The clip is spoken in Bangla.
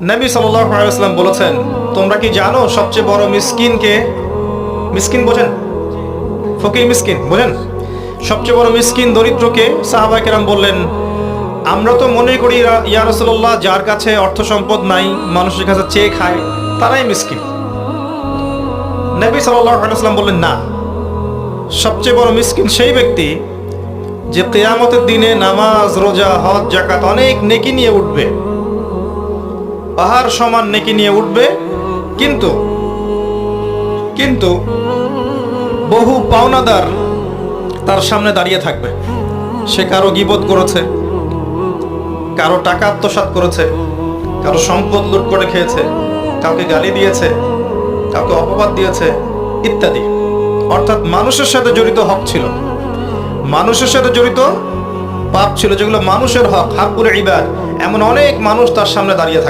নবী সাল্লাল্লাহু আলাইহি ওয়াসাল্লাম বলেছেন, তোমরা কি জানো সবচেয়ে বড় মিসকিন কে? মিসকিন বোঝেন? ফকির মিসকিন বোঝেন? সবচেয়ে বড় মিসকিন দরিদ্রকে? সাহাবায়ে কেরাম বললেন, আমরা তো মনে করি ইয়া রাসূলুল্লাহ, যার কাছে অর্থ সম্পদ নাই, মানুষের কাছে চেয়ে খায়, তারাই মিসকিন। নবী সাল্লাল্লাহু আলাইহি ওয়াসাল্লাম বললেন, না, সবচেয়ে বড় মিসকিন সেই ব্যক্তি যে কিয়ামতের দিনে নামাজ, রোজা, হজ, যাকাত অনেক নেকি নিয়ে উঠবে, পাহাড় সমান নেকি নিয়ে উঠবে, কিন্তু কিন্তু বহু পাওনাদার তার সামনে দাঁড়িয়ে থাকবে। সে কারো গীবত করেছে, কারো টাকা আত্মসাৎ করেছে, কারো সম্পদ লুট করে খেয়েছে, কাউকে গালি দিয়েছে, কাউকে অপবাদ দিয়েছে ইত্যাদি। অর্থাৎ মানুষের সাথে জড়িত হক ছিল, মানুষের সাথে জড়িত পাপ ছিল, যেগুলো মানুষের হক, হাকুল ইবাদ, এমন অনেক মানুষ তার সামনে দাঁড়িয়ে থাকবে।